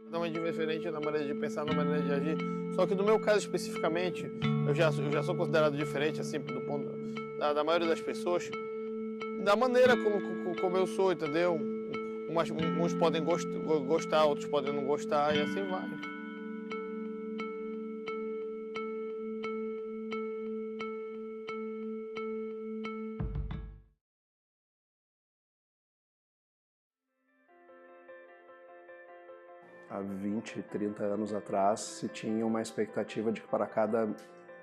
Totalmente diferente na maneira de pensar, na maneira de agir. Só que no meu caso especificamente, eu já sou considerado diferente, assim, do ponto da maioria das pessoas, da maneira como eu sou, entendeu? Uns podem gostar, outros podem não gostar, e assim vai. Há 20, 30 anos atrás, se tinha uma expectativa de que para cada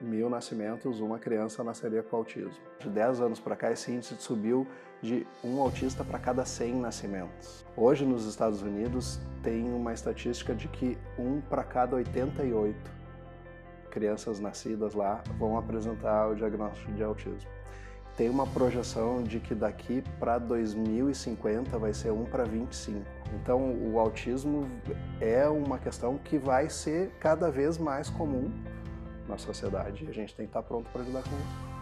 1000 nascimentos, uma criança nasceria com autismo. De 10 anos para cá, esse índice subiu de um autista para cada 100 nascimentos. Hoje, nos Estados Unidos, tem uma estatística de que 1 para cada 88 crianças nascidas lá vão apresentar o diagnóstico de autismo. Tem uma projeção de que daqui para 2050 vai ser 1 para 25. Então, o autismo é uma questão que vai ser cada vez mais comum na sociedade e a gente tem que estar pronto para lidar com isso.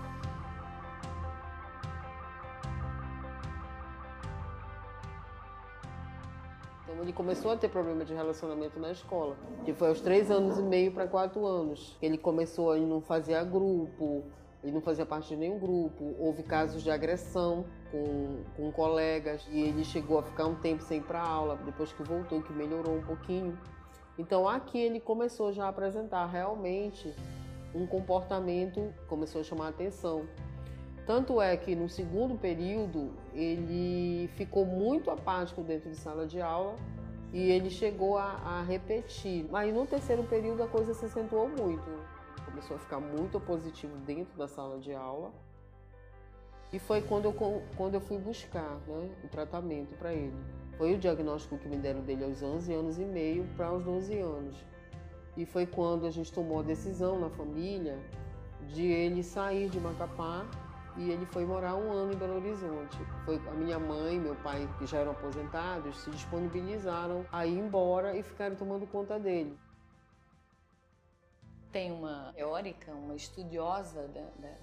Então ele começou a ter problema de relacionamento na escola, que foi aos 3 anos e meio para 4 anos. Ele começou, ele não fazia grupo, ele não fazia parte de nenhum grupo, houve casos de agressão com colegas e ele chegou a ficar um tempo sem ir para aula, depois que voltou, que melhorou um pouquinho. Então aqui ele começou já a apresentar realmente um comportamento, começou a chamar a atenção. Tanto é que no segundo período ele ficou muito apático dentro de sala de aula e ele chegou a repetir. Mas no terceiro período a coisa se acentuou muito. Começou a ficar muito positivo dentro da sala de aula. E foi quando eu fui buscar, né, o tratamento para ele. Foi o diagnóstico que me deram dele aos 11 anos e meio para os 12 anos. E foi quando a gente tomou a decisão na família de ele sair de Macapá e ele foi morar 1 ano em Belo Horizonte. Foi a minha mãe e meu pai, que já eram aposentados, se disponibilizaram a ir embora e ficaram tomando conta dele. Tem uma teórica, uma estudiosa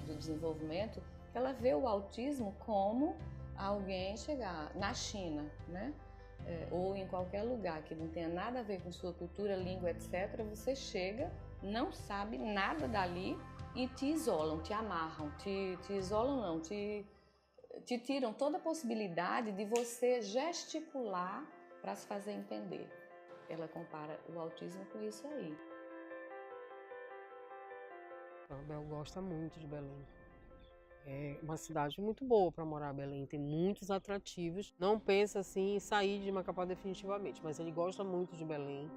do desenvolvimento, que ela vê o autismo como alguém chegar na China, né? Ou em qualquer lugar que não tenha nada a ver com sua cultura, língua, etc. Você chega, não sabe nada dali e te isolam, te amarram, te isolam não, te tiram toda a possibilidade de você gesticular para se fazer entender. Ela compara o autismo com isso aí. A Bel gosta muito de Belém. É uma cidade muito boa para morar. Belém tem muitos atrativos. Não pensa assim em sair de Macapá definitivamente, mas ele gosta muito de Belém.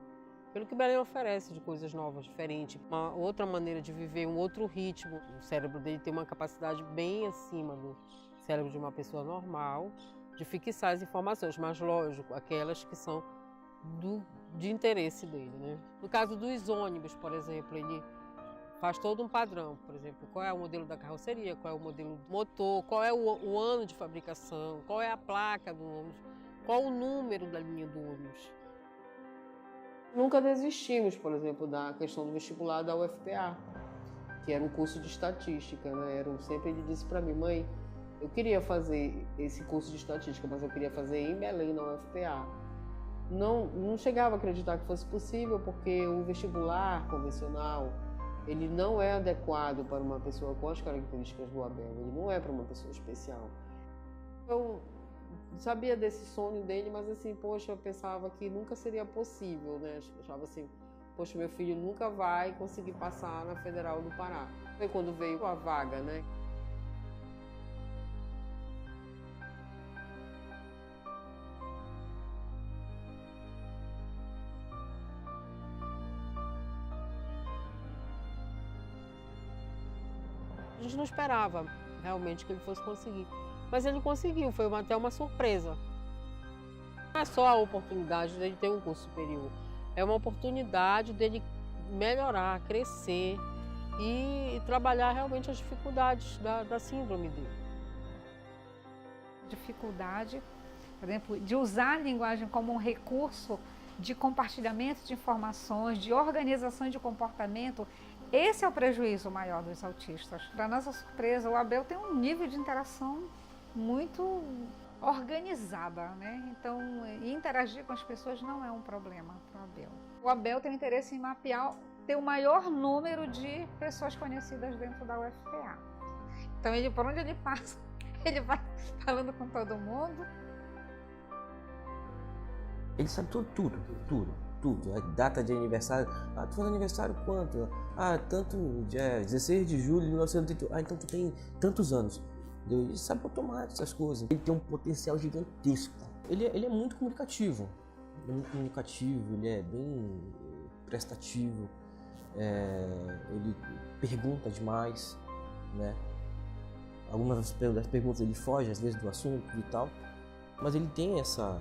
Pelo que Belém oferece de coisas novas, diferentes, uma outra maneira de viver, um outro ritmo. O cérebro dele tem uma capacidade bem acima do cérebro de uma pessoa normal, de fixar as informações, mas lógico, aquelas que são de interesse dele, né? No caso dos ônibus, por exemplo, ele faz todo um padrão, por exemplo, qual é o modelo da carroceria, qual é o modelo do motor, qual é o ano de fabricação, qual é a placa do ônibus, qual o número da linha do ônibus. Nunca desistimos, por exemplo, da questão do vestibular da UFPA, que era um curso de estatística, né? Sempre ele disse para mim, mãe, eu queria fazer esse curso de estatística, mas eu queria fazer em Belém, na UFPA. Não chegava a acreditar que fosse possível, porque o vestibular convencional, ele não é adequado para uma pessoa com as características do Abel, ele não é para uma pessoa especial. Eu sabia desse sonho dele, mas assim, poxa, eu pensava que nunca seria possível, né? Eu achava assim, poxa, meu filho nunca vai conseguir passar na Federal do Pará. Foi quando veio a vaga, né? A gente não esperava realmente que ele fosse conseguir, mas ele conseguiu, foi até uma surpresa. Não é só a oportunidade dele ter um curso superior, é uma oportunidade dele melhorar, crescer e trabalhar realmente as dificuldades da síndrome dele. Dificuldade, por exemplo, de usar a linguagem como um recurso de compartilhamento de informações, de organização de comportamento. Esse é o prejuízo maior dos autistas. Para nossa surpresa, o Abel tem um nível de interação muito organizada, né? Então, interagir com as pessoas não é um problema para o Abel. O Abel tem interesse em mapear, ter o maior número de pessoas conhecidas dentro da UFPA. Então, por onde ele passa, ele vai falando com todo mundo. Ele sabe tudo. Data de aniversário. Ah, tu faz aniversário quanto? Ah, tanto, 16 de julho de 1988. Ah, então tu tem tantos anos. Ele sabe automático essas coisas. Ele tem um potencial gigantesco. Ele é muito comunicativo. Ele é bem prestativo. Ele pergunta demais, né? Algumas das perguntas ele foge às vezes do assunto e tal. Mas ele tem essa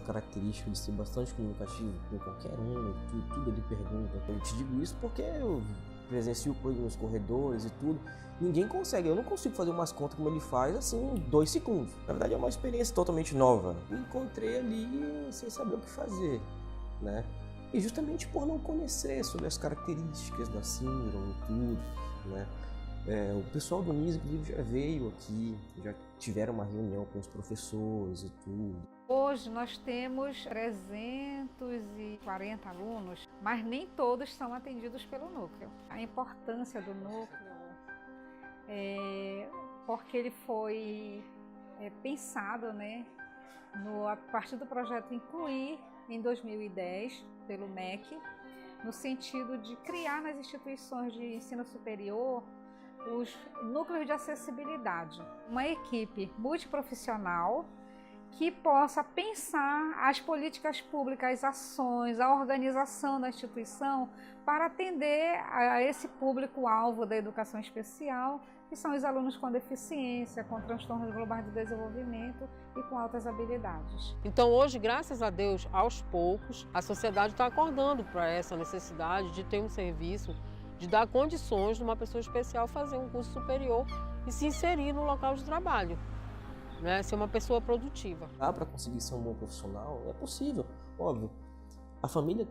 característica de ser bastante comunicativo com qualquer um, tudo ele pergunta. Eu te digo isso porque eu presencio coisas nos corredores e tudo. Ninguém consegue, eu não consigo fazer umas contas como ele faz assim em 2 segundos. Na verdade é uma experiência totalmente nova. Me encontrei ali sem saber o que fazer, né? E justamente por não conhecer sobre as características da síndrome e tudo, né? O pessoal do NIS, inclusive, já veio aqui, já tiveram uma reunião com os professores e tudo. Hoje nós temos 340 alunos, mas nem todos são atendidos pelo núcleo. A importância do núcleo é porque ele foi pensado, né, a partir do projeto Incluir, em 2010, pelo MEC, no sentido de criar nas instituições de ensino superior os núcleos de acessibilidade. Uma equipe multiprofissional que possa pensar as políticas públicas, as ações, a organização da instituição para atender a esse público-alvo da educação especial, que são os alunos com deficiência, com transtornos globais de desenvolvimento e com altas habilidades. Então hoje, graças a Deus, aos poucos, a sociedade está acordando para essa necessidade de ter um serviço, de dar condições de uma pessoa especial fazer um curso superior e se inserir no local de trabalho, né? Ser uma pessoa produtiva. Dá para conseguir ser um bom profissional? É possível, óbvio. A família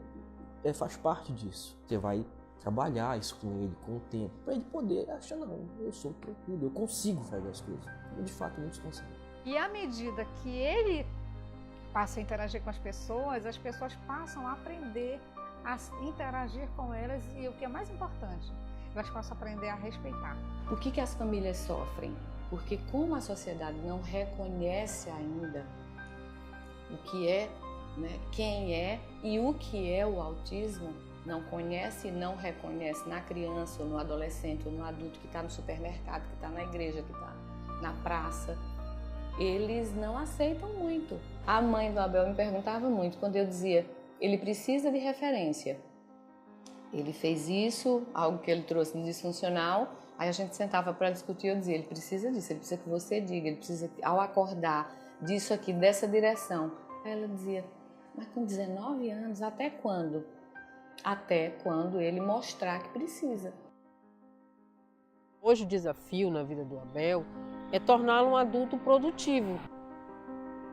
faz parte disso. Você vai trabalhar isso com ele, com o tempo, para ele poder achar, não, eu sou tranquilo, eu consigo fazer as coisas. E de fato muitos conseguem. E à medida que ele passa a interagir com as pessoas passam a aprender a interagir com elas e o que é mais importante, elas possam aprender a respeitar. Por que as famílias sofrem? Porque como a sociedade não reconhece ainda o que é, né, quem é e o que é o autismo, não conhece e não reconhece na criança ou no adolescente ou no adulto que está no supermercado, que está na igreja, que está na praça, eles não aceitam muito. A mãe do Abel me perguntava muito quando eu dizia: ele precisa de referência. Ele fez isso, algo que ele trouxe de disfuncional, aí a gente sentava para discutir e eu dizia: ele precisa disso, ele precisa que você diga, ele precisa, ao acordar, disso aqui, dessa direção. Aí ela dizia: mas com 19 anos, até quando? Até quando ele mostrar que precisa. Hoje o desafio na vida do Abel é torná-lo um adulto produtivo,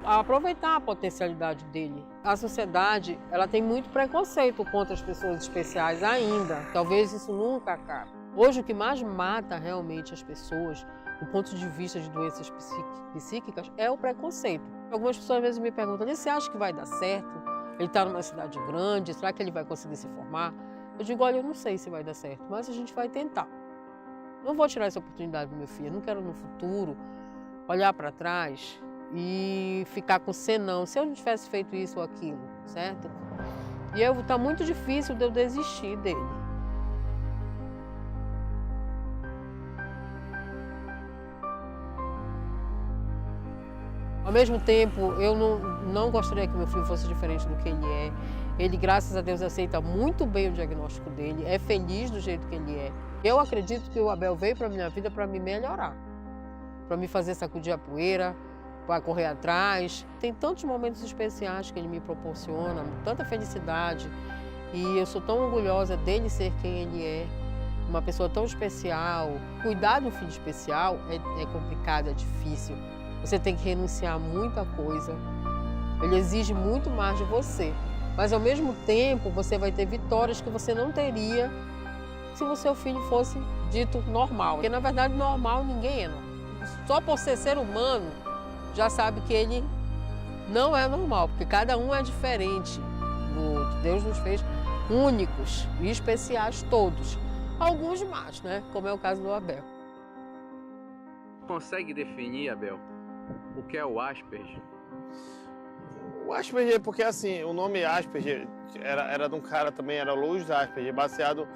aproveitar a potencialidade dele. A sociedade, ela tem muito preconceito contra as pessoas especiais ainda. Talvez isso nunca acabe. Hoje o que mais mata realmente as pessoas, do ponto de vista de doenças psíquicas, é o preconceito. Algumas pessoas às vezes me perguntam: você acha que vai dar certo? Ele está numa cidade grande, será que ele vai conseguir se formar? Eu digo: olha, eu não sei se vai dar certo, mas a gente vai tentar. Não vou tirar essa oportunidade do meu filho. Eu não quero no futuro olhar para trás e ficar com senão, se eu não tivesse feito isso ou aquilo, certo? E está muito difícil de eu desistir dele. Ao mesmo tempo, eu não gostaria que meu filho fosse diferente do que ele é. Ele, graças a Deus, aceita muito bem o diagnóstico dele, é feliz do jeito que ele é. Eu acredito que o Abel veio para a minha vida para me melhorar, para me fazer sacudir a poeira, para correr atrás. Tem tantos momentos especiais que ele me proporciona, tanta felicidade. E eu sou tão orgulhosa dele ser quem ele é, uma pessoa tão especial. Cuidar de um filho especial é complicado, é difícil. Você tem que renunciar a muita coisa. Ele exige muito mais de você. Mas, ao mesmo tempo, você vai ter vitórias que você não teria se o seu filho fosse dito normal. Porque, na verdade, normal ninguém é normal. Só por ser humano, já sabe que ele não é normal, porque cada um é diferente do outro. Deus nos fez únicos e especiais todos. Alguns mais, né? Como é o caso do Abel. Consegue definir, Abel, o que é o Asperger? O Asperger, porque assim, o nome Asperger era de um cara também, era Louis Asperger, baseado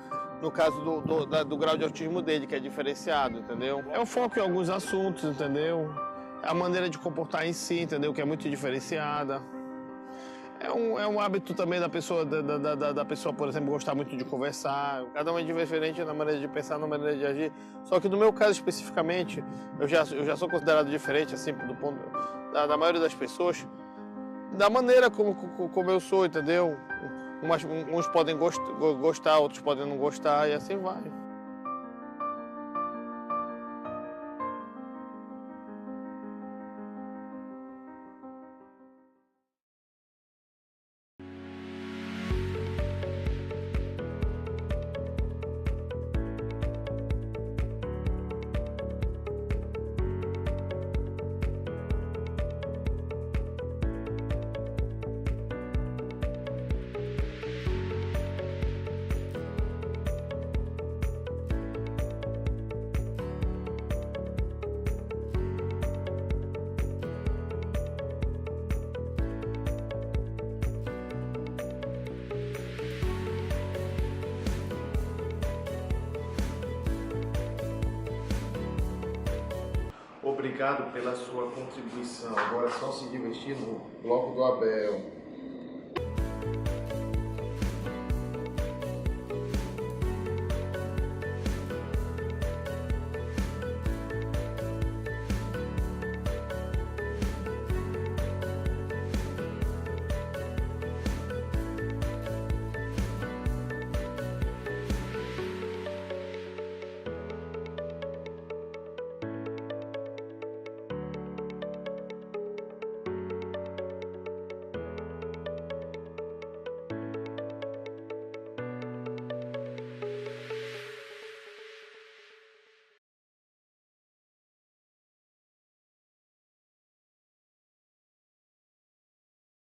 no caso do grau de autismo dele, que é diferenciado, entendeu? É o foco em alguns assuntos, entendeu? É a maneira de comportar em si, entendeu? Que é muito diferenciada. É um hábito também da pessoa, da pessoa, por exemplo, gostar muito de conversar. Cada um é diferente na maneira de pensar, na maneira de agir. Só que no meu caso especificamente, eu já sou considerado diferente, assim, do ponto da maioria das pessoas, da maneira como eu sou, entendeu? Uns podem gostar, outros podem não gostar, e assim vai. Obrigado pela sua contribuição. Agora é só se divertir no Bloco do Abel.